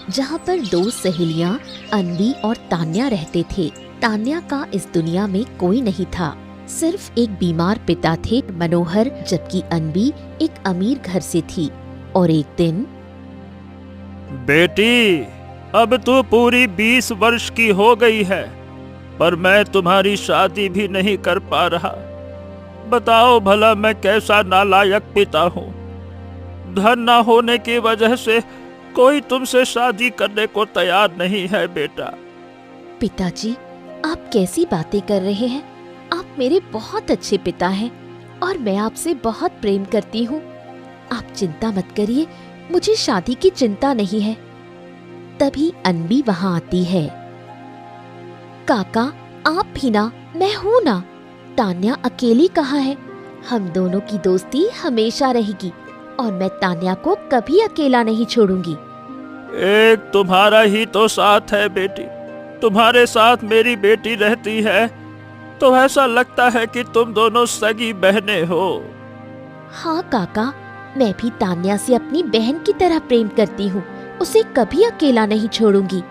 जहाँ पर दो सहेलियाँ अन्वी और तान्या रहते थे। तान्या का इस दुनिया में कोई नहीं था, सिर्फ एक बीमार पिता थे मनोहर, जबकि अन्वी एक अमीर घर से थी। और एक दिन, बेटी, अब तू पूरी 20 वर्ष की हो गई है, पर मैं तुम्हारी शादी भी नहीं कर पा रहा। बताओ भला मैं कैसा नालायक पिता हूँ। धन न होने की वजह से कोई तुमसे शादी करने को तैयार नहीं है बेटा। पिताजी, आप कैसी बातें कर रहे हैं? आप मेरे बहुत अच्छे पिता हैं और मैं आपसे बहुत प्रेम करती हूँ। आप चिंता मत करिए, मुझे शादी की चिंता नहीं है। तभी अन्वी वहाँ आती है। काका, आप भी ना, मैं हूँ ना। तान्या अकेली कहाँ है? हम दोनों की दोस्ती हमेशा रहेगी और मैं तान्या को कभी अकेला नहीं छोड़ूंगी। एक तुम्हारा ही तो साथ है बेटी। तुम्हारे साथ मेरी बेटी रहती है तो ऐसा लगता है कि तुम दोनों सगी बहनें हो। हाँ काका, मैं भी तान्या से अपनी बहन की तरह प्रेम करती हूँ। उसे कभी अकेला नहीं छोड़ूंगी।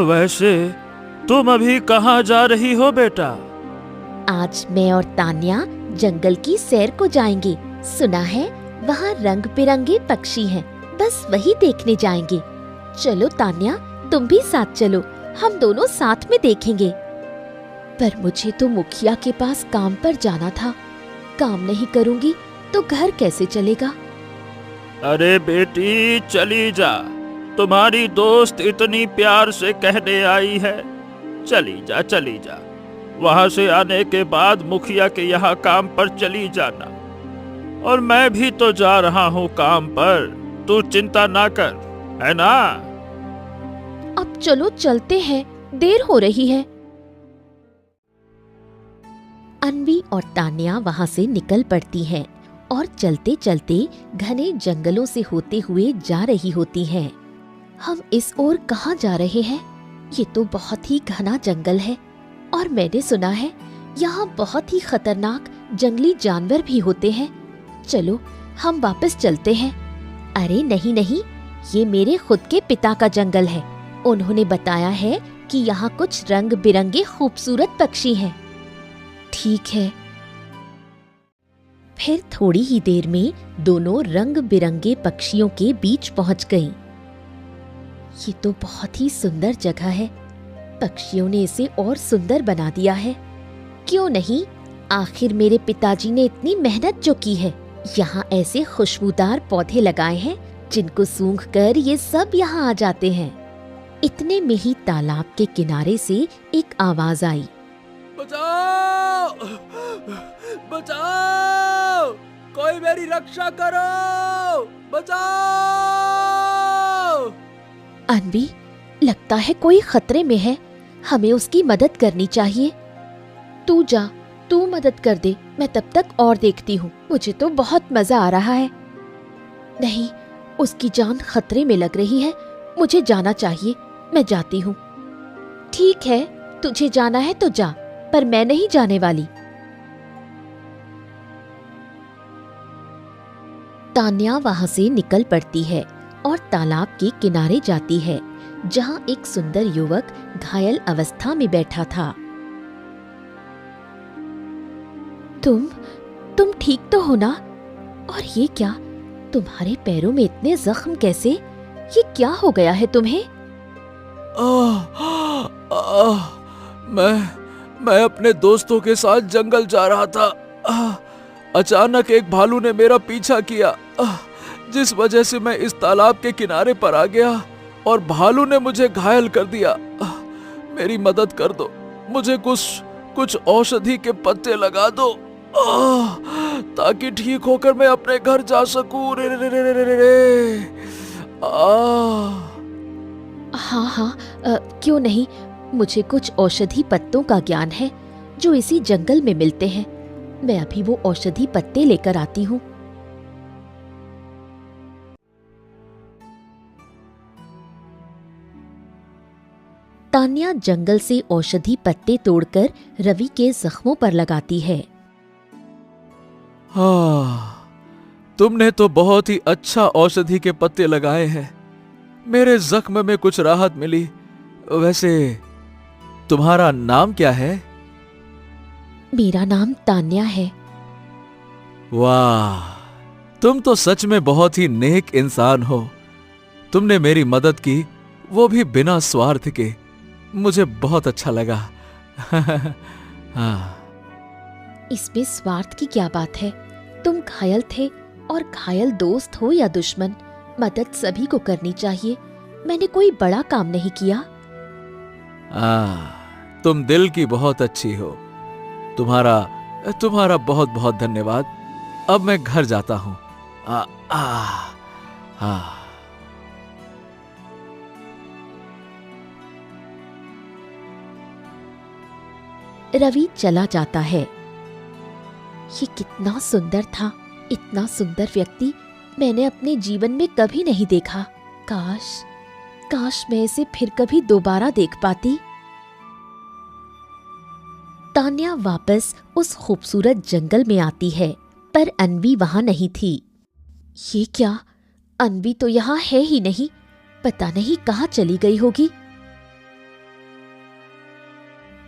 वैसे तुम अभी कहाँ जा रही हो बेटा? आज मैं और तान्या जंगल की सैर को जाएंगे। सुना है वहाँ रंग बिरंगे पक्षी हैं, बस वही देखने जाएंगे। चलो तान्या, तुम भी साथ चलो, हम दोनों साथ में देखेंगे। पर मुझे तो मुखिया के पास काम पर जाना था। काम नहीं करूंगी तो घर कैसे चलेगा? अरे बेटी, चली जा। तुम्हारी दोस्त इतनी प्यार से कहने आई है। चली जा, चली जा। वहां से आने के बाद मुखिया के यहाँ काम पर चली जाना। और मैं भी तो जा रहा हूँ काम पर, तू चिंता ना कर, है ना? अब चलो चलते हैं, देर हो रही है। अन्वी और तान्या वहां से निकल पड़ती हैं और चलते चलते घने जंगलों से होते हुए जा रही होती हैं। हम इस ओर कहाँ जा रहे हैं? ये तो बहुत ही घना जंगल है और मैंने सुना है यहाँ बहुत ही खतरनाक जंगली जानवर भी होते हैं। चलो हम वापस चलते हैं। अरे नहीं नहीं, ये मेरे खुद के पिता का जंगल है। उन्होंने बताया है कि यहाँ कुछ रंग बिरंगे खूबसूरत पक्षी हैं। ठीक है। फिर थोड़ी ही देर में दोनों रंग बिरंगे पक्षियों के बीच पहुंच गईं। ये तो बहुत ही सुंदर जगह है। पक्षियों ने इसे और सुंदर बना दिया है। क्यों नहीं, आखिर मेरे पिताजी ने इतनी मेहनत जो की है। यहाँ ऐसे खुशबूदार पौधे लगाए हैं जिनको सूंघकर ये सब यहाँ आ जाते हैं। इतने में ही तालाब के किनारे से एक आवाज आई। बचाओ! बचाओ! कोई मेरी रक्षा करो! बचाओ! अन्वी, लगता है कोई खतरे में है। हमें उसकी मदद करनी चाहिए। तू जा, तू मदद कर दे, मैं तब तक और देखती हूँ। मुझे तो बहुत मजा आ रहा है। नहीं, उसकी जान खतरे में लग रही है। मुझे जाना चाहिए, मैं जाती हूँ। ठीक है, तुझे जाना है तो जा, पर मैं नहीं जाने वाली। तान्या वहां से निकल पड़ती है और तालाब के किनारे जाती है, जहां एक सुंदर युवक घायल अवस्था में बैठा था। तुम ठीक तो हो ना? और ये क्या, तुम्हारे पैरों में इतने जख्म कैसे? ये क्या हो गया है तुम्हें? मैं अपने दोस्तों के साथ जंगल जा रहा था। अचानक एक भालू ने मेरा पीछा किया, जिस वजह से मैं इस तालाब के किनारे पर आ गया और भालू ने मुझे घायल कर दिया। मेरी मदद कर दो, मुझे कुछ औषधि के पत्ते लगा दो, ताकि ठीक होकर मैं अपने घर जा सकूं। रे रे रे रे रे रे। हाँ, क्यों नहीं। मुझे कुछ औषधि पत्तों का ज्ञान है जो इसी जंगल में मिलते हैं। मैं अभी वो औषधि पत्ते लेकर आती हूँ। तान्या जंगल से औषधि पत्ते तोड़कर रवि के जख्मों पर लगाती है। हाँ, तुमने तो बहुत ही अच्छा औषधि के पत्ते लगाए हैं। मेरे जख्म में कुछ राहत मिली। वैसे तुम्हारा नाम क्या है? मेरा नाम तान्या है। वाह, तुम तो सच में बहुत ही नेक इंसान हो। तुमने मेरी मदद की, वो भी बिना स्वार्थ के। मुझे बहुत अच्छा लगा। हाँ। इसमें स्वार्थ की क्या बात है? तुम घायल थे, और घायल दोस्त हो या दुश्मन, मदद सभी को करनी चाहिए। मैंने कोई बड़ा काम नहीं किया। तुम दिल की बहुत अच्छी हो। तुम्हारा बहुत बहुत धन्यवाद। अब मैं घर जाता हूं। रवि चला जाता है। ये कितना सुंदर था। इतना सुंदर व्यक्ति मैंने अपने जीवन में कभी नहीं देखा। काश मैं इसे फिर कभी दोबारा देख पाती। तान्या वापस उस खूबसूरत जंगल में आती है, पर अन्वी वहां नहीं थी। ये क्या? अन्वी तो यहाँ है ही नहीं। पता नहीं कहाँ चली गई होगी।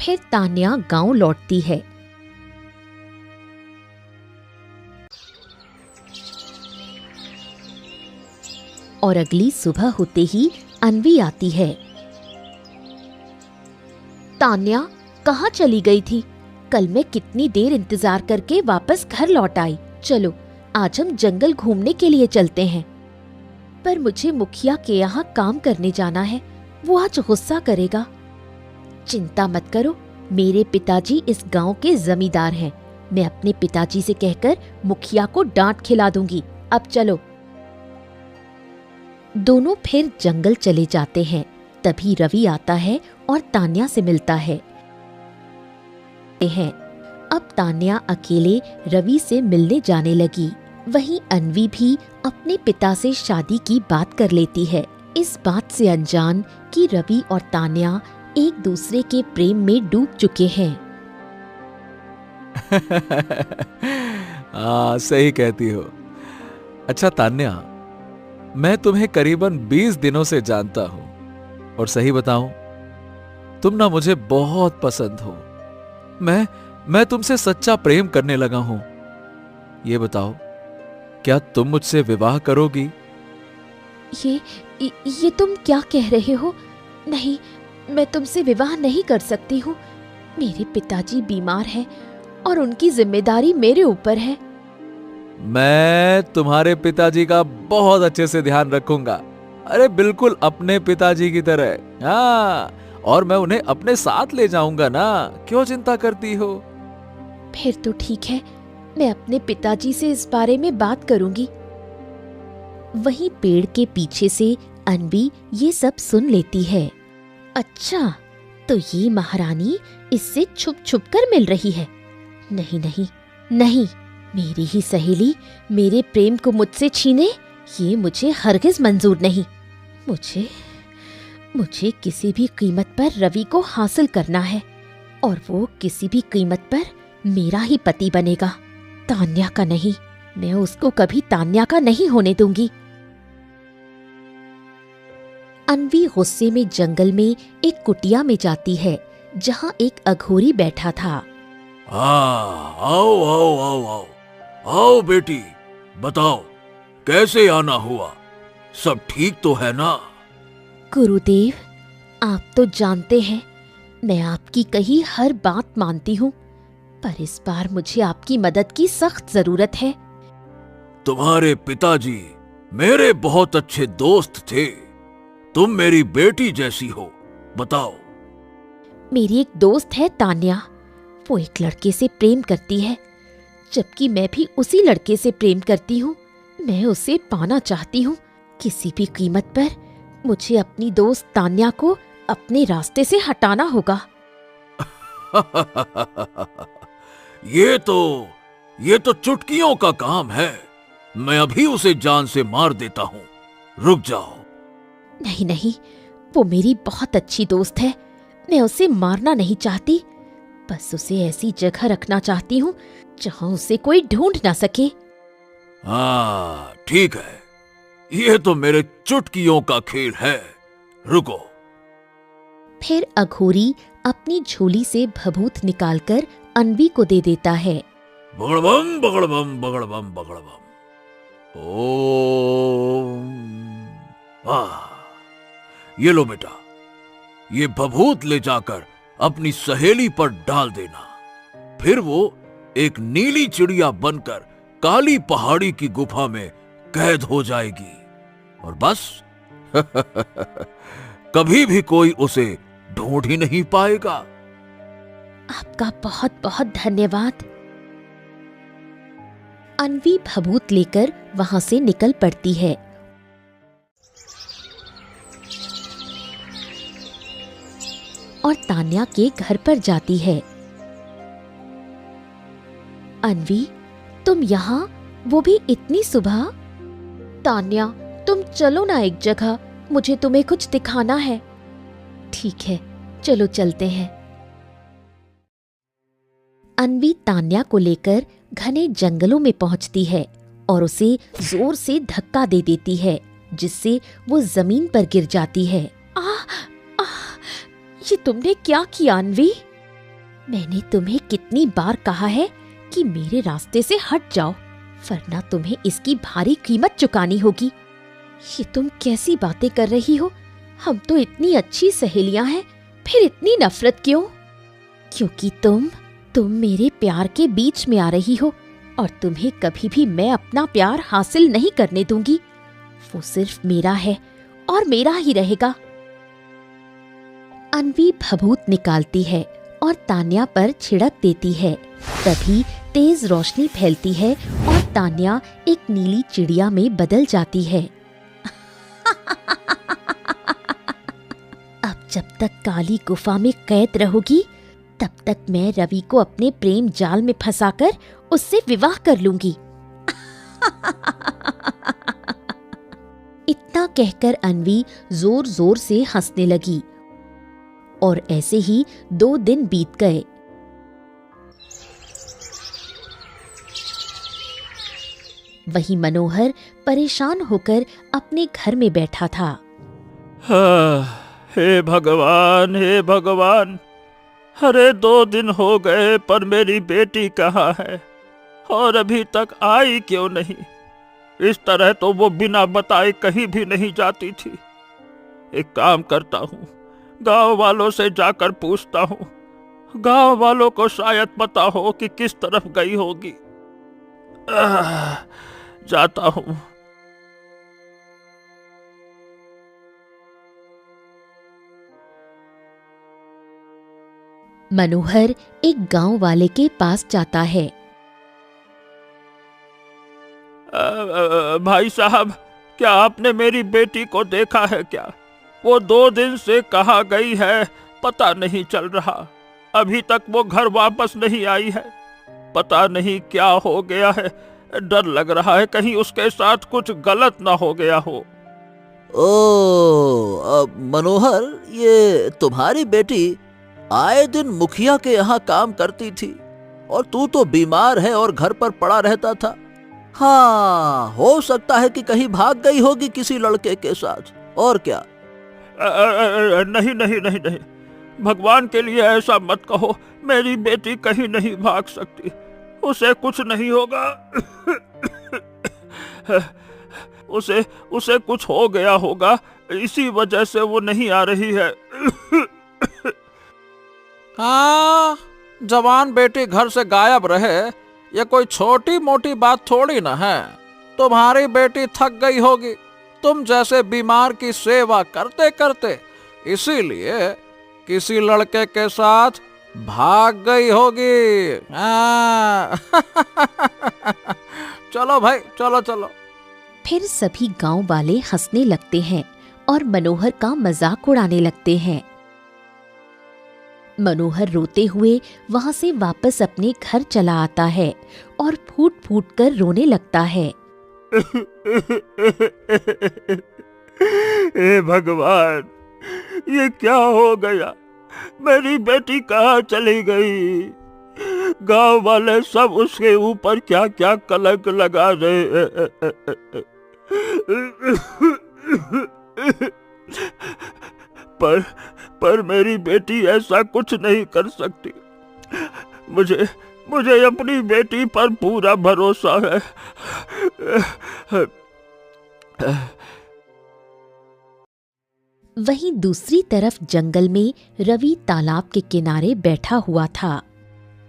फिर तान्या गांव लौटती है। और अगली सुबह होते ही अन्वी आती है। तान्या कहाँ चली गई थी? कल मैं कितनी देर इंतजार करके वापस घर लौट आई। चलो आज हम जंगल घूमने के लिए चलते हैं। पर मुझे मुखिया के यहाँ काम करने जाना है। वो आज गुस्सा करेगा। चिंता मत करो, मेरे पिताजी इस गांव के जमींदार हैं। मैं अपने पिताजी से कहकर मुखिया को डांट खिला दूंगी। अब चलो। दोनों फिर जंगल चले जाते हैं। तभी रवि आता है और तान्या से मिलता है। अब तान्या अकेले रवि से मिलने जाने लगी। वहीं अन्वी भी अपने पिता से शादी की बात कर लेती है, इस बात से अनजान कि रवि और तान्या एक दूसरे के प्रेम में डूब चुके हैं। सही कहती हो। अच्छा तान्या, मैं तुम्हें करीबन 20 दिनों से जानता हूं, और सही बताऊं, तुम ना मुझे बहुत पसंद हो। मैं तुमसे सच्चा प्रेम करने लगा हूं। ये बताओ, क्या तुम मुझसे विवाह करोगी? ये तुम क्या कह रहे हो? नहीं, मैं तुमसे विवाह नहीं कर सकती हूँ। मेरे पिताजी बीमार हैं और उनकी जिम्मेदारी मेरे ऊपर है। मैं तुम्हारे पिताजी का बहुत अच्छे से ध्यान रखूंगा। अरे बिल्कुल अपने पिताजी की तरह। हाँ, और मैं उन्हें अपने साथ ले जाऊंगा ना। क्यों चिंता करती हो? फिर तो ठीक है, मैं अपने पिताजी से इस बारे में बात करूंगी। वहीं पेड़ के पीछे से अन्वी ये सब सुन लेती है। अच्छा, तो ये महारानी इससे छुप छुप कर मिल रही है। नहीं नहीं नहीं, मेरी ही सहेली मेरे प्रेम को मुझसे छीने, ये मुझे हरगिज मंजूर नहीं। मुझे किसी भी कीमत पर रवि को हासिल करना है, और वो किसी भी कीमत पर मेरा ही पति बनेगा, तान्या का नहीं। मैं उसको कभी तान्या का नहीं होने दूंगी। अन्वी गुस्से में जंगल में एक कुटिया में जाती है, जहाँ एक अघोरी बैठा था। आओ आओ आओ आओ आओ बेटी, बताओ कैसे आना हुआ? सब ठीक तो है ना? गुरुदेव, आप तो जानते हैं मैं आपकी कही हर बात मानती हूँ, पर इस बार मुझे आपकी मदद की सख्त जरूरत है। तुम्हारे पिताजी मेरे बहुत अच्छे दोस्त थे। तुम मेरी बेटी जैसी हो। बताओ। मेरी एक दोस्त है तान्या, वो एक लड़के से प्रेम करती है, जबकि मैं भी उसी लड़के से प्रेम करती हूँ। मैं उसे पाना चाहती हूँ। किसी भी कीमत पर मुझे अपनी दोस्त तान्या को अपने रास्ते से हटाना होगा। ये तो चुटकियों का काम है। मैं अभी उसे जान से मार देता हूँ। रुक जाओ। नहीं नहीं, वो मेरी बहुत अच्छी दोस्त है। मैं उसे मारना नहीं चाहती, बस उसे ऐसी जगह रखना चाहती हूँ जहाँ उसे कोई ढूंढ ना सके। हाँ ठीक है, ये तो मेरे चुटकियों का खेल है, रुको। फिर अघोरी अपनी झोली से भभूत निकालकर अन्वी को दे देता है। बगड़बम बगड़बम बगड़बम बगड़बम। ओम। ये लो बेटा, ये भभूत ले जाकर अपनी सहेली पर डाल देना। फिर वो एक नीली चिड़िया बनकर काली पहाड़ी की गुफा में कैद हो जाएगी और बस कभी भी कोई उसे ढूंढ ही नहीं पाएगा। आपका बहुत बहुत धन्यवाद। अन्वी भभूत लेकर वहां से निकल पड़ती है। और तान्या के घर पर जाती है। अन्वी, तुम यहाँ, वो भी इतनी सुबह? तान्या, तुम चलो ना एक जगह, मुझे तुम्हें कुछ दिखाना है। ठीक है, चलो चलते हैं। अन्वी तान्या को लेकर घने जंगलों में पहुंचती है और उसे जोर से धक्का दे देती है, जिससे वो जमीन पर गिर जाती है। ये तुमने क्या किया अन्वी? मैंने तुम्हें कितनी बार कहा है कि मेरे रास्ते से हट जाओ, वरना तुम्हें इसकी भारी कीमत चुकानी होगी। ये तुम कैसी बातें कर रही हो? हम तो इतनी अच्छी सहेलियां हैं, फिर इतनी नफरत क्यों? क्योंकि तुम मेरे प्यार के बीच में आ रही हो और तुम्हें कभी भी मैं अपना प्यार हासिल नहीं करने दूंगी। वो सिर्फ मेरा है और मेरा ही रहेगा। अन्वी भभूत निकालती है और तान्या पर छिड़क देती है। तभी तेज रोशनी फैलती है और तान्या एक नीली चिड़िया में बदल जाती है। अब जब तक काली गुफा में कैद रहोगी, तब तक मैं रवि को अपने प्रेम जाल में फंसाकर उससे विवाह कर लूंगी। इतना कहकर अन्वी जोर जोर से हंसने लगी और ऐसे ही 2 दिन बीत गए। वहीं मनोहर परेशान होकर अपने घर में बैठा था। हे भगवान, हे भगवान, अरे 2 दिन हो गए पर मेरी बेटी कहाँ है और अभी तक आई क्यों नहीं? इस तरह तो वो बिना बताए कहीं भी नहीं जाती थी। एक काम करता हूँ, गांव वालों से जाकर पूछता हूँ। गांव वालों को शायद पता हो कि किस तरफ गई होगी। जाता हूँ। मनोहर एक गांव वाले के पास जाता है। भाई साहब, क्या आपने मेरी बेटी को देखा है क्या? वो 2 दिन से कहाँ गई है पता नहीं चल रहा। अभी तक वो घर वापस नहीं आई है। पता नहीं क्या हो गया है। डर लग रहा है कहीं उसके साथ कुछ गलत ना हो गया हो। मनोहर, ये तुम्हारी बेटी आए दिन मुखिया के यहाँ काम करती थी और तू तो बीमार है और घर पर पड़ा रहता था। हाँ, हो सकता है कि कहीं भाग गई होगी किसी लड़के के साथ, और क्या? नहीं नहीं नहीं नहीं, भगवान के लिए ऐसा मत कहो। मेरी बेटी कहीं नहीं भाग सकती, उसे कुछ नहीं होगा। उसे कुछ हो गया होगा, इसी वजह से वो नहीं आ रही है। हाँ, जवान बेटी घर से गायब रहे ये कोई छोटी मोटी बात थोड़ी ना है। तुम्हारी बेटी थक गई होगी तुम जैसे बीमार की सेवा करते करते, इसीलिए किसी लड़के के साथ भाग गई होगी। चलो भाई, चलो चलो। फिर सभी गांव वाले हंसने लगते हैं और मनोहर का मजाक उड़ाने लगते हैं। मनोहर रोते हुए वहां से वापस अपने घर चला आता है और फूट फूट कर रोने लगता है। हे भगवान, ये क्या हो गया? मेरी बेटी कहाँ चली गई? गांव वाले सब उसके ऊपर क्या क्या कलंक लगा रहे हैं। पर मेरी बेटी ऐसा कुछ नहीं कर सकती। मुझे अपनी बेटी पर पूरा भरोसा है। वहीं दूसरी तरफ जंगल में रवि तालाब के किनारे बैठा हुआ था।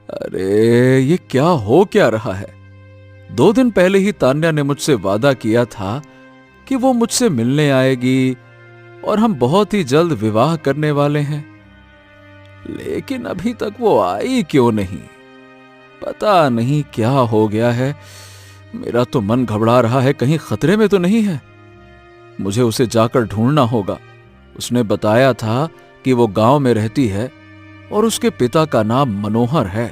अरे ये क्या हो क्या रहा है? 2 दिन पहले ही तान्या ने मुझसे वादा किया था कि वो मुझसे मिलने आएगी और हम बहुत ही जल्द विवाह करने वाले हैं, लेकिन अभी तक वो आई क्यों नहीं? पता नहीं क्या हो गया है। मेरा तो मन घबरा रहा है, कहीं खतरे में तो नहीं है। मुझे उसे जाकर ढूंढना होगा। उसने बताया था कि वो गांव में रहती है और उसके पिता का नाम मनोहर है।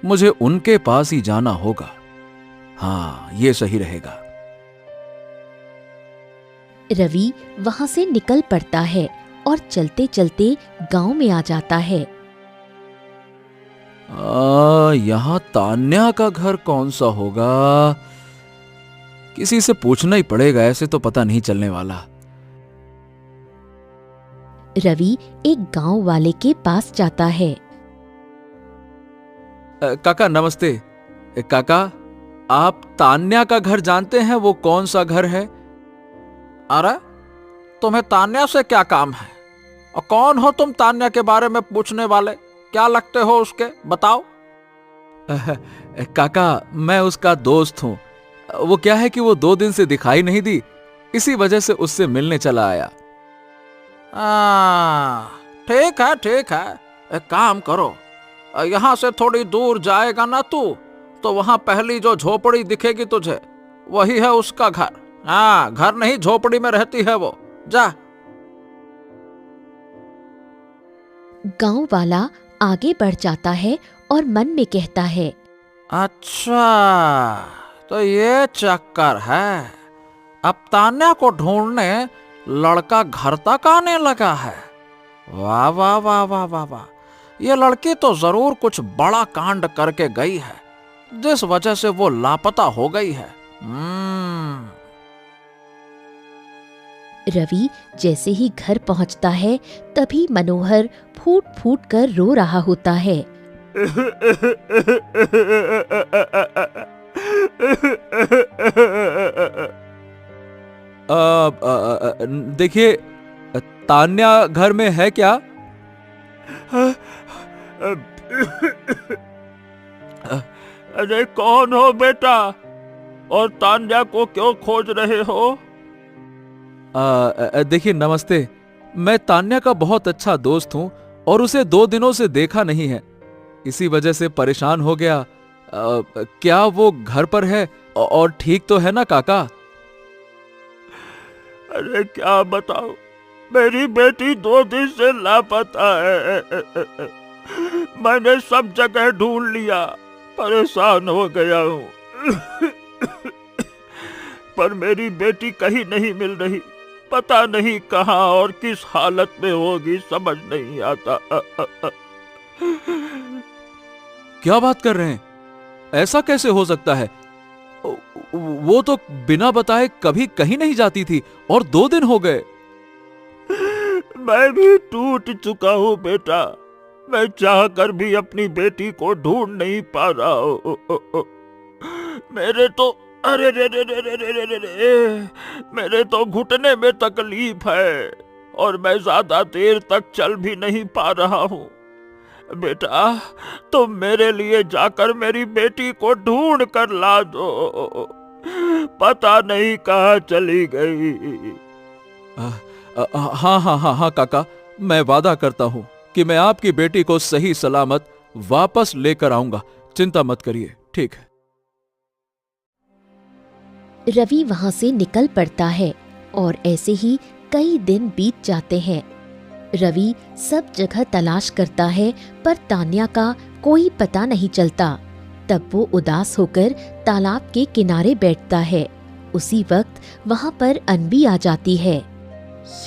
मुझे उनके पास ही जाना होगा। हाँ, ये सही रहेगा। रवि वहां से निकल पड़ता है और चलते चलते गांव में आ जाता है। यहाँ तान्या का घर कौन सा होगा? किसी से पूछना ही पड़ेगा, ऐसे तो पता नहीं चलने वाला। रवि एक गांव वाले के पास जाता है। काका नमस्ते। काका, आप तान्या का घर जानते हैं? वो कौन सा घर है? अरे तुम्हें तान्या से क्या काम है? और कौन हो तुम तान्या के बारे में पूछने वाले? क्या लगते हो उसके, बताओ। काका, मैं उसका दोस्त हूं। वो क्या है कि वो 2 दिन से दिखाई नहीं दी, इसी वजह से उससे मिलने चला आया। ठीक है ठीक है, एक काम करो, यहाँ से थोड़ी दूर जाएगा ना तू, तो वहां पहली जो झोपड़ी दिखेगी तुझे, वही है उसका घर। हाँ, घर नहीं, झोपड़ी में रहती है वो। जा। गांव वाला आगे बढ़ जाता है और मन में कहता है, अच्छा तो ये चक्कर है। अब तान्या को ढूंढने लड़का घर तक आने लगा है। वाह वाह वाह वाह वाह वाह, ये लड़की तो जरूर कुछ बड़ा कांड करके गई है, जिस वजह से वो लापता हो गई है। रवि जैसे ही घर पहुंचता है तभी मनोहर फूट फूट कर रो रहा होता है। देखिए, तान्या घर में है क्या? अरे कौन हो बेटा, और तान्या को क्यों खोज रहे हो? देखिए नमस्ते, मैं तान्या का बहुत अच्छा दोस्त हूं और उसे 2 दिनों से देखा नहीं है, इसी वजह से परेशान हो गया। क्या वो घर पर है और ठीक तो है ना काका? अरे क्या बताऊं, मेरी बेटी 2 दिन से लापता है। मैंने सब जगह ढूंढ लिया, परेशान हो गया हूं। पर मेरी बेटी कहीं नहीं मिल रही, पता नहीं कहां और किस हालत में होगी, समझ नहीं आता। क्या बात कर रहे हैं? ऐसा कैसे हो सकता है? वो तो बिना बताए कभी कहीं नहीं जाती थी और 2 दिन हो गए। मैं भी टूट चुका हूँ बेटा, मैं चाहकर भी अपनी बेटी को ढूंढ नहीं पा रहा हूँ। मेरे तो अरे रे रे रे रे रे रे रे, मेरे तो घुटने में तकलीफ है और मैं ज्यादा देर तक चल भी नहीं पा रहा हूँ। बेटा, तुम मेरे लिए जाकर मेरी बेटी को ढूंढ कर ला दो, पता नहीं कहाँ चली गई। हाँ हाँ हाँ हाँ काका, मैं वादा करता हूँ कि मैं आपकी बेटी को सही सलामत वापस लेकर आऊंगा, चिंता मत करिए। ठीक है। रवि वहां से निकल पड़ता है और ऐसे ही कई दिन बीत जाते हैं। रवि सब जगह तलाश करता है पर तान्या का कोई पता नहीं चलता। तब वो उदास होकर तालाब के किनारे बैठता है। उसी वक्त वहां पर अनबी आ जाती है।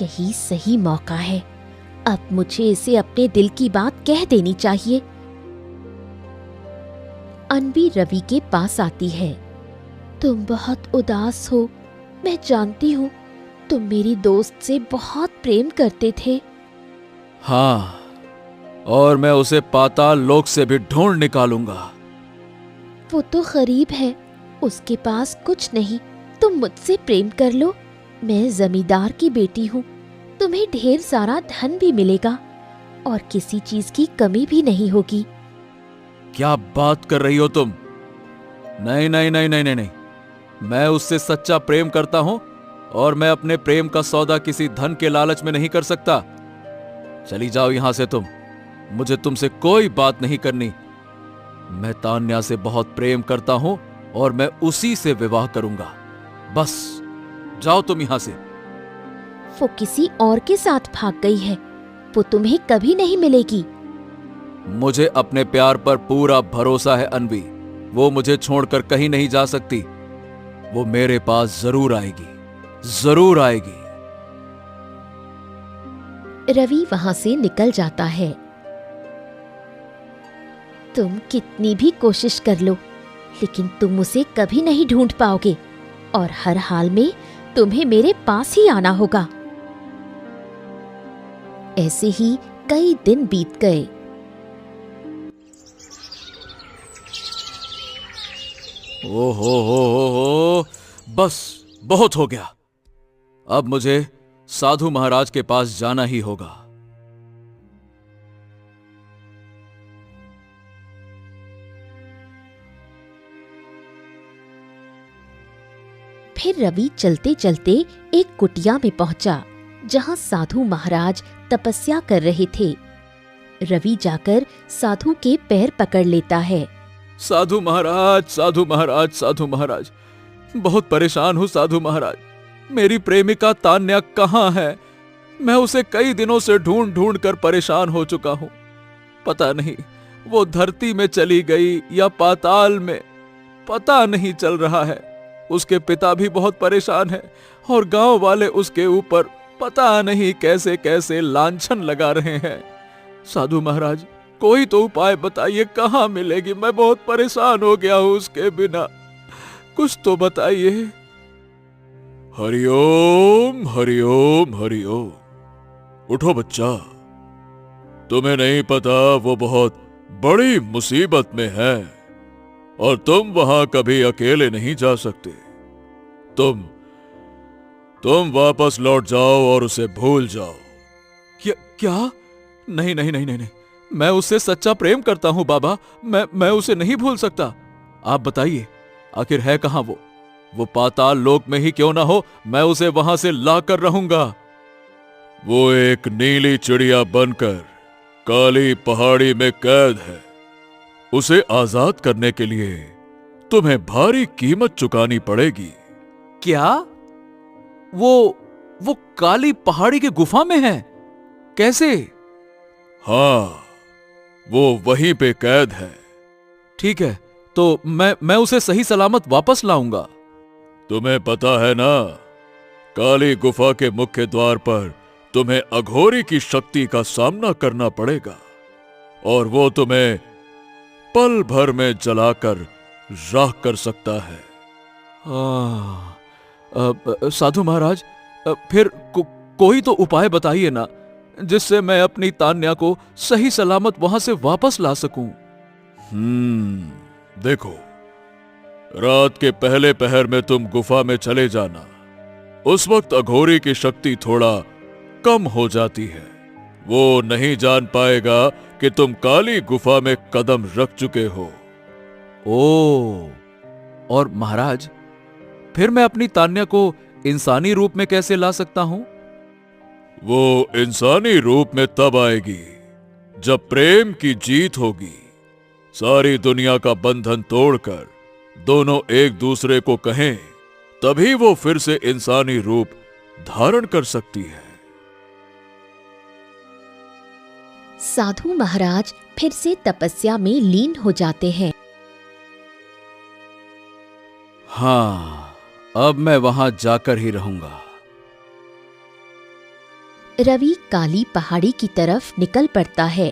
यही सही मौका है, अब मुझे इसे अपने दिल की बात कह देनी चाहिए। अनबी रवि के पास आती है। तुम बहुत उदास हो, मैं जानती हूँ। तुम मेरी दोस्त से बहुत प्रेम करते थे। हाँ, और मैं उसे पाताल लोक से भी ढूंढ निकालूंगा। वो तो गरीब है, उसके पास कुछ नहीं। तुम मुझसे प्रेम कर लो। मैं जमींदार की बेटी हूँ। तुम्हें ढेर सारा धन भी मिलेगा और किसी चीज की कमी भी नहीं होगी। क्या बात कर रही हो तुम? नहीं नहीं नहीं नहीं नहीं नहीं, मैं उससे सच्चा प्रेम करता हूं और मैं अपने प्रेम का सौदा किसी धन के लालच में नहीं कर सकता। चली जाओ यहां से तुम। मुझे तुमसे कोई बात नहीं करनी। मैं तान्या से बहुत प्रेम करता हूं और मैं उसी से विवाह करूंगा। बस जाओ तुम यहां से। वो किसी और के साथ भाग गई है। वो तुम्हें कभी नहीं मिलेगी। मुझे अपने प्यार पर पूरा भरोसा है अन्वी। वो मुझे छोड़कर कहीं नहीं जा सकती। वो मेरे पास जरूर आएगी, जरूर आएगी। रवि वहां से निकल जाता है। तुम कितनी भी कोशिश कर लो, लेकिन तुम उसे कभी नहीं ढूंढ पाओगे और हर हाल में तुम्हें मेरे पास ही आना होगा। ऐसे ही कई दिन बीत गए। हो, बस बहुत हो गया। अब मुझे साधु महाराज के पास जाना ही होगा। फिर रवि चलते चलते एक कुटिया में पहुंचा, जहां साधु महाराज तपस्या कर रहे थे। रवि जाकर साधु के पैर पकड़ लेता है। साधु महाराज, साधु महाराज, साधु महाराज, बहुत परेशान हूं साधु महाराज। मेरी प्रेमिका तान्या कहाँ है? मैं उसे कई दिनों से ढूंढ ढूंढ कर परेशान हो चुका हूं। पता नहीं वो धरती में चली गई या पाताल में, पता नहीं चल रहा है। उसके पिता भी बहुत परेशान है और गांव वाले उसके ऊपर पता नहीं कैसे कैसे लांछन लगा रहे हैं। साधु महाराज, कोई तो उपाय बताइए, कहाँ मिलेगी? मैं बहुत परेशान हो गया हूं उसके बिना। कुछ तो बताइए। हरिओम हरिओम हरिओम। उठो बच्चा, तुम्हें नहीं पता वो बहुत बड़ी मुसीबत में है और तुम वहां कभी अकेले नहीं जा सकते। तुम वापस लौट जाओ और उसे भूल जाओ। क्या? नहीं नहीं नहीं नहीं नहीं, मैं उससे सच्चा प्रेम करता हूं बाबा। मैं उसे नहीं भूल सकता। आप बताइए, आखिर है कहां वो? वो पाताल लोक में ही क्यों ना हो, मैं उसे वहां से लाकर रहूंगा। वो एक नीली चिड़िया बनकर काली पहाड़ी में कैद है। उसे आजाद करने के लिए तुम्हें भारी कीमत चुकानी पड़ेगी। क्या? वो काली पहाड़ी की गुफा में है? कैसे? हाँ, वो वहीं पे कैद है। ठीक है, तो मैं उसे सही सलामत वापस लाऊंगा। तुम्हें पता है ना, काली गुफा के मुख्य द्वार पर तुम्हें अघोरी की शक्ति का सामना करना पड़ेगा और वो तुम्हें पल भर में जलाकर राख कर सकता है। साधु महाराज, फिर कोई तो उपाय बताइए ना, जिससे मैं अपनी तान्या को सही सलामत वहां से वापस ला सकूं। देखो, रात के पहले पहर में तुम गुफा में चले जाना। उस वक्त अघोरी की शक्ति थोड़ा कम हो जाती है। वो नहीं जान पाएगा कि तुम काली गुफा में कदम रख चुके हो। और महाराज, फिर मैं अपनी तान्या को इंसानी रूप में कैसे ला सकता हूं? वो इंसानी रूप में तब आएगी जब प्रेम की जीत होगी। सारी दुनिया का बंधन तोड़कर दोनों एक दूसरे को कहें, तभी वो फिर से इंसानी रूप धारण कर सकती है। साधु महाराज फिर से तपस्या में लीन हो जाते हैं। हाँ, अब मैं वहां जाकर ही रहूंगा। रवि काली पहाड़ी की तरफ निकल पड़ता है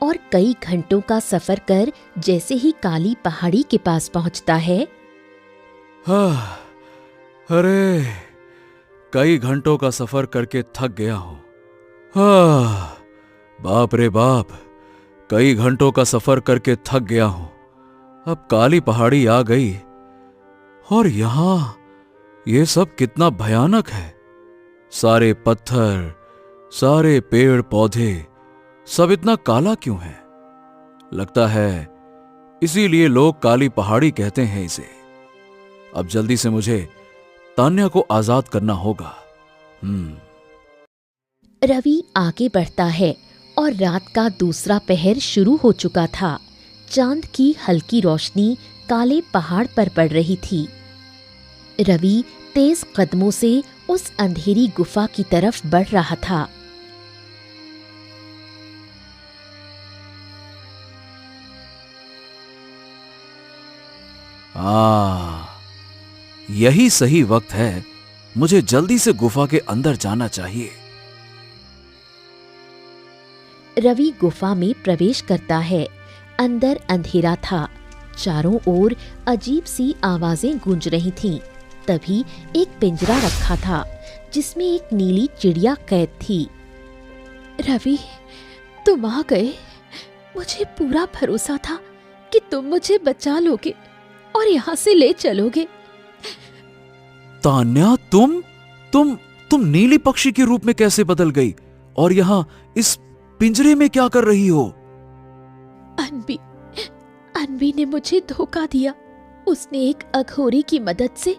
और कई घंटों का सफर कर जैसे ही काली पहाड़ी के पास पहुंचता है, अरे कई घंटों का सफर करके थक गया हूं। बाप रे बाप, कई घंटों का सफर करके थक गया हूं। अब काली पहाड़ी आ गई और यहां ये सब कितना भयानक है। सारे पत्थर, सारे पेड़ पौधे, सब इतना काला क्यों है? लगता है इसीलिए लोग काली पहाड़ी कहते हैं इसे। अब जल्दी से मुझे तान्या को आजाद करना होगा। रवि आगे बढ़ता है और रात का दूसरा पहर शुरू हो चुका था। चांद की हल्की रोशनी काले पहाड़ पर पड़ रही थी। रवि तेज कदमों से उस अंधेरी गुफा की तरफ बढ़ रहा था। यही सही वक्त है। मुझे जल्दी से गुफा के अंदर जाना चाहिए। रवि गुफा में प्रवेश करता है। अंदर अंधेरा था। चारों ओर अजीब सी आवाजें गूंज रही थीं। तभी एक पिंजरा रखा था जिसमें एक नीली चिड़िया कैद थी। रवि, तुम आ गए। मुझे पूरा भरोसा था कि तुम मुझे बचा लोगे और यहाँ से ले चलोगे। तान्या, तुम नीली पक्षी के रूप में कैसे बदल गई और यहाँ इस पिंजरे में क्या कर रही हो? अनबी ने मुझे धोखा दिया। उसने एक अघोरी की मदद से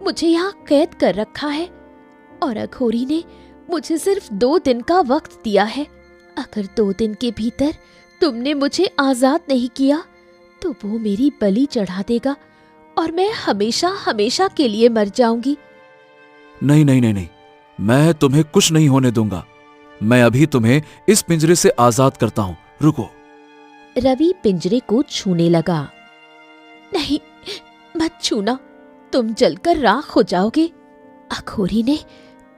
मुझे यहाँ कैद कर रखा है और अघोरी ने मुझे सिर्फ 2 दिन का वक्त दिया है। अगर 2 दिन के भीतर तुमने मुझे आजाद नहीं किया तो वो मेरी बलि चढ़ा देगा और मैं हमेशा हमेशा के लिए मर जाऊंगी। नहीं नहीं नहीं नहीं, मैं तुम्हें कुछ नहीं होने दूंगा। मैं अभी तुम्हें इस पिंजरे से आजाद करता हूं। रुको। रवि पिंजरे को छूने लगा। नहीं, मत छूना, तुम जलकर राख हो जाओगे। अघोरी ने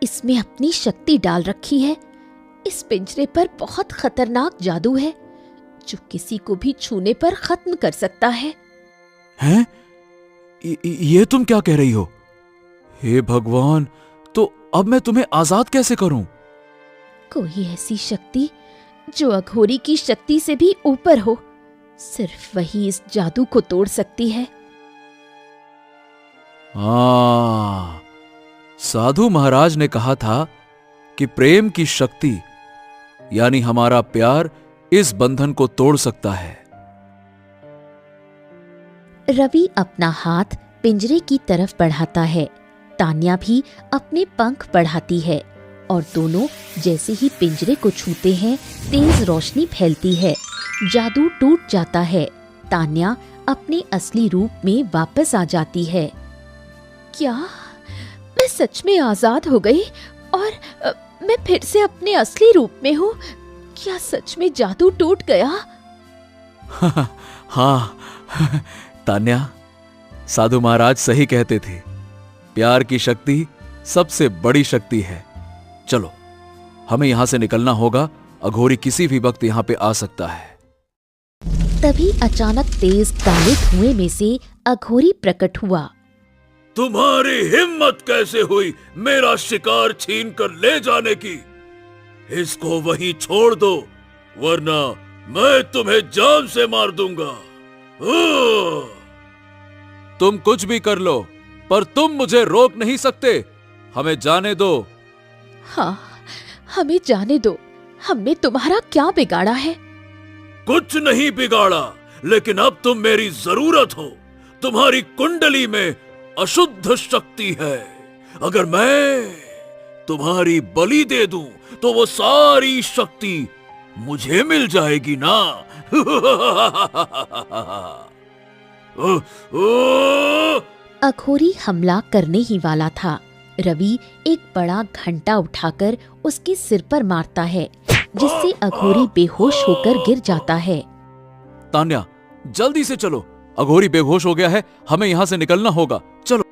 इसमें अपनी शक्ति डाल रखी है। इस पिंजरे पर बहुत खतरनाक जादू है जो किसी को भी छूने पर खत्म कर सकता है। हैं? ये तुम क्या कह रही हो? हे भगवान, तो अब मैं तुम्हें आजाद कैसे करूं? कोई ऐसी शक्ति जो अघोरी की शक्ति से भी ऊपर हो, सिर्फ वही इस जादू को तोड़ सकती है। साधु महाराज ने कहा था कि प्रेम की शक्ति यानी हमारा प्यार इस बंधन को तोड़ सकता है। रवि अपना हाथ पिंजरे की तरफ बढ़ाता है। तान्या भी अपने पंख बढ़ाती है और दोनों जैसे ही पिंजरे को छूते हैं तेज रोशनी फैलती है। जादू टूट जाता है। तान्या अपने असली रूप में वापस आ जाती है। क्या मैं सच में आजाद हो गई और मैं फिर से अपने असली रूप में हूँ? क्या सच में जादू टूट गया? हाँ तान्या, साधु महाराज सही कहते थे। प्यार की शक्ति सबसे बड़ी शक्ति है। चलो, हमें यहां से निकलना होगा। अघोरी किसी भी वक्त यहां पे आ सकता है। तभी अचानक तेज काले धुएं में से अघोरी प्रकट हुआ। तुम्हारी हिम्मत कैसे हुई मेरा शिकार छीन कर ले जाने की? इसको वहीं छोड़ दो, वरना मैं तुम्हें जान से मार दूंगा। तुम कुछ भी कर लो, पर तुम मुझे रोक नहीं सकते। हमें जाने दो। हाँ, हमें जाने दो। हमने तुम्हारा क्या बिगाड़ा है? कुछ नहीं बिगाड़ा, लेकिन अब तुम मेरी जरूरत हो। तुम्हारी कुंडली में अशुद्ध शक्ति है। अगर मैं तुम्हारी बलि दे दूं तो वो सारी शक्ति मुझे मिल जाएगी ना। अघोरी हमला करने ही वाला था। रवि एक बड़ा घंटा उठाकर उसके सिर पर मारता है, जिससे अघोरी बेहोश होकर गिर जाता है। तान्या, जल्दी से चलो, अघोरी बेहोश हो गया है। हमें यहां से निकलना होगा। चलो।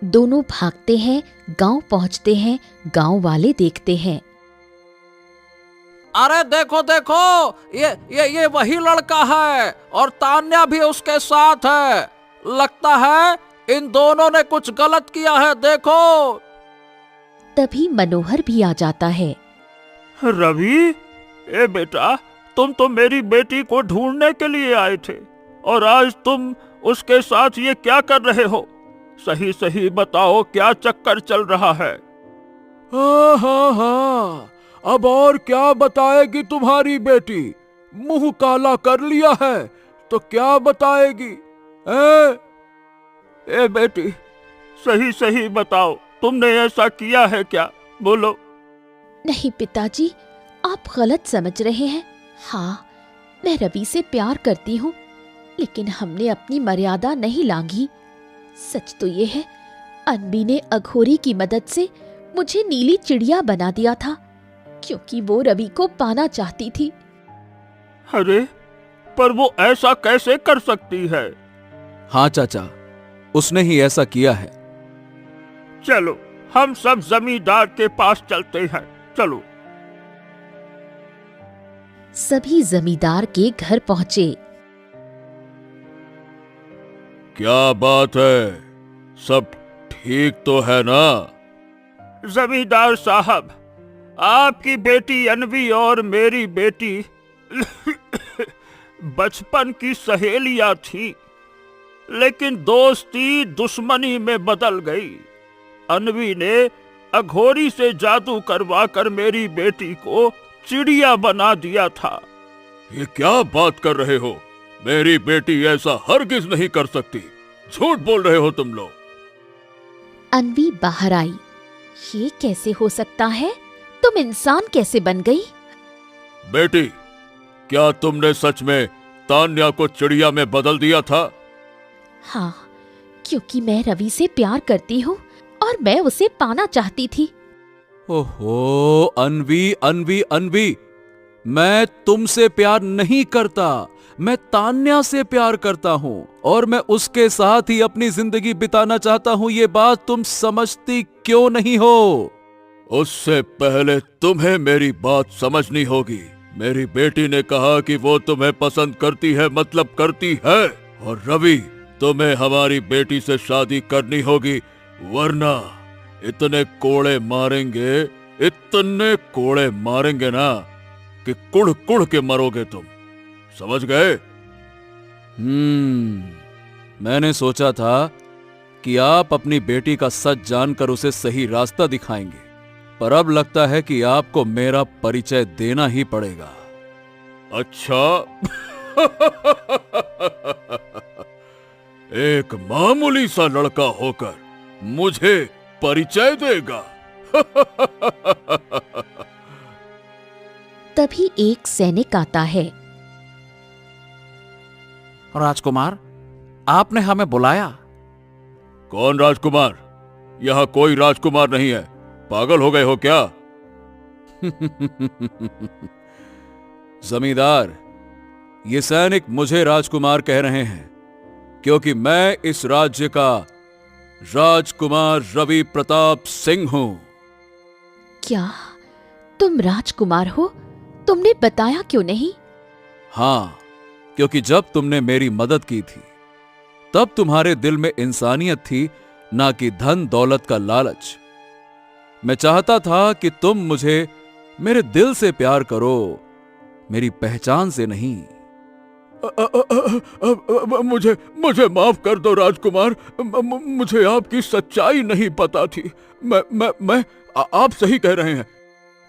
दोनों भागते हैं, गांव पहुंचते हैं। गांव वाले देखते हैं। अरे देखो देखो, ये वही लड़का है और तान्या भी उसके साथ है। लगता है इन दोनों ने कुछ गलत किया है, देखो। तभी मनोहर भी आ जाता है। रवि, ए बेटा, तुम तो मेरी बेटी को ढूंढने के लिए आए थे और आज तुम उसके साथ ये क्या कर रहे हो? सही सही बताओ, क्या चक्कर चल रहा है? हाँ, अब और क्या बताएगी तुम्हारी बेटी? मुंह काला कर लिया है तो क्या बताएगी? ए बेटी, सही सही बताओ, तुमने ऐसा किया है क्या? बोलो। नहीं पिताजी, आप गलत समझ रहे हैं। हाँ, मैं रवि से प्यार करती हूँ, लेकिन हमने अपनी मर्यादा नहीं लांघी। सच तो ये है, अनबी ने अघोरी की मदद से मुझे नीली चिड़िया बना दिया था, क्योंकि वो रवि को पाना चाहती थी। अरे, पर वो ऐसा कैसे कर सकती है? हाँ चाचा, उसने ही ऐसा किया है। चलो, हम सब जमींदार के पास चलते हैं, चलो। सभी जमींदार के घर पहुंचे। क्या बात है, सब ठीक तो है ना? जमींदार साहब, आपकी बेटी अनवी और मेरी बेटी बचपन की सहेलियां थी, लेकिन दोस्ती दुश्मनी में बदल गई। अनवी ने अघोरी से जादू करवाकर मेरी बेटी को चिड़िया बना दिया था। ये क्या बात कर रहे हो? मेरी बेटी ऐसा हरगिज नहीं कर सकती। झूठ बोल रहे हो तुम लोग। अनवी बाहर आई। ये कैसे हो सकता है? तुम इंसान कैसे बन गई? बेटी, क्या तुमने सच में तान्या को चिड़िया में बदल दिया था? हाँ, क्योंकि मैं रवि से प्यार करती हूँ और मैं उसे पाना चाहती थी। ओहो, अनवी अनवी अनवी, मैं तुमसे प्यार नहीं करता, मैं तान्या से प्यार करता हूँ और मैं उसके साथ ही अपनी जिंदगी बिताना चाहता हूँ। ये बात तुम समझती क्यों नहीं हो? उससे पहले तुम्हें मेरी बात समझनी होगी। मेरी बेटी ने कहा कि वो तुम्हें पसंद करती है, मतलब करती है, और रवि, तुम्हें हमारी बेटी से शादी करनी होगी, वरना इतने कोड़े मारेंगे, इतने कोड़े मारेंगे ना कि कुड़ कुड़ के मरोगे तुम। समझ गए? मैंने सोचा था कि आप अपनी बेटी का सच जानकर उसे सही रास्ता दिखाएंगे, पर अब लगता है कि आपको मेरा परिचय देना ही पड़ेगा। अच्छा? एक मामूली सा लड़का होकर मुझे परिचय देगा? तभी एक सैनिक आता है। राजकुमार, आपने हमें बुलाया? कौन राजकुमार? यहाँ कोई राजकुमार नहीं है। पागल हो गए हो क्या? जमींदार, ये सैनिक मुझे राजकुमार कह रहे हैं क्योंकि मैं इस राज्य का राजकुमार रवि प्रताप सिंह हूं। क्या तुम राजकुमार हो? तुमने बताया क्यों नहीं? हाँ, क्योंकि जब तुमने मेरी मदद की थी तब तुम्हारे दिल में इंसानियत थी, ना कि धन दौलत का लालच। मैं चाहता था कि तुम मुझे मेरे दिल से प्यार करो, मेरी पहचान से नहीं। मुझे मुझे माफ कर दो राजकुमार, मुझे आपकी सच्चाई नहीं पता थी। मैं आप सही कह रहे हैं।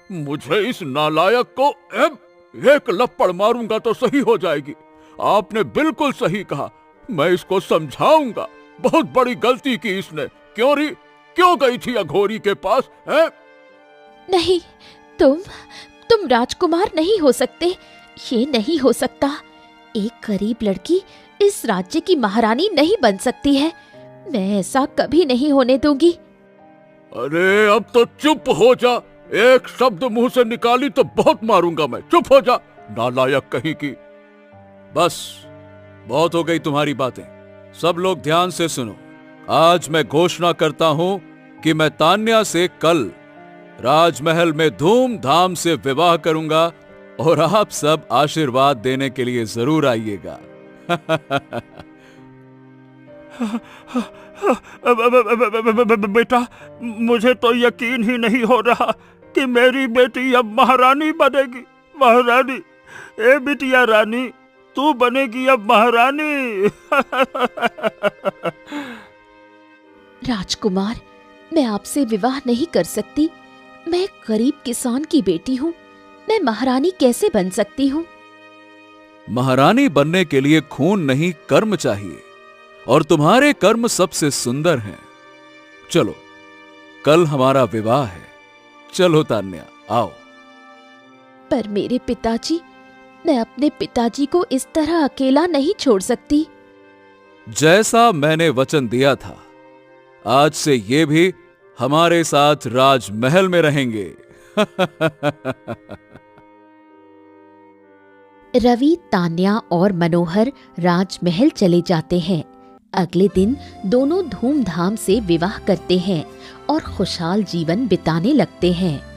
मुझे इस नालायक को एक लपड़ मारूंगा तो सही हो जाएगी। आपने बिल्कुल सही कहा, मैं इसको समझाऊंगा। बहुत बड़ी गलती की इसने। क्यों गई थी अघोरी के पास, है? नहीं, तुम राजकुमार नहीं हो सकते। ये नहीं हो सकता। एक गरीब लड़की इस राज्य की महारानी नहीं बन सकती है। मैं ऐसा कभी नहीं होने दूंगी। अरे अब तो चुप हो जा। एक शब्द मुंह से निकाली तो बहुत मारूंगा मैं। चुप हो जा, नालायक कहीं की। बस, बहुत हो गई तुम्हारी बातें। सब लोग ध्यान से सुनो। आज मैं घोषणा करता हूं कि मैं तान्या से कल राजमहल में धूमधाम से विवाह करूंगा और आप सब आशीर्वाद देने के लिए जरूर आइएगा। बेटा, मुझे तो यकीन ही नहीं हो रहा कि मेरी बेटी अब महारानी बनेगी। महारानी, ए बिटिया रानी, तू बनेगी अब महारानी। राजकुमार, मैं आपसे विवाह नहीं कर सकती। मैं एक गरीब किसान की बेटी हूँ। मैं महारानी कैसे बन सकती हूँ? महारानी बनने के लिए खून नहीं, कर्म चाहिए, और तुम्हारे कर्म सबसे सुंदर हैं। चलो, कल हमारा विवाह है। चलो तान्या, आओ। पर मेरे पिताजी, मैं अपने पिताजी को इस तरह अकेला नहीं छोड़ सकती। जैसा मैंने वचन दिया था, आज से ये भी हमारे साथ राजमहल में रहेंगे। रवि, तान्या और मनोहर राजमहल चले जाते हैं। अगले दिन दोनों धूमधाम से विवाह करते हैं और खुशहाल जीवन बिताने लगते हैं।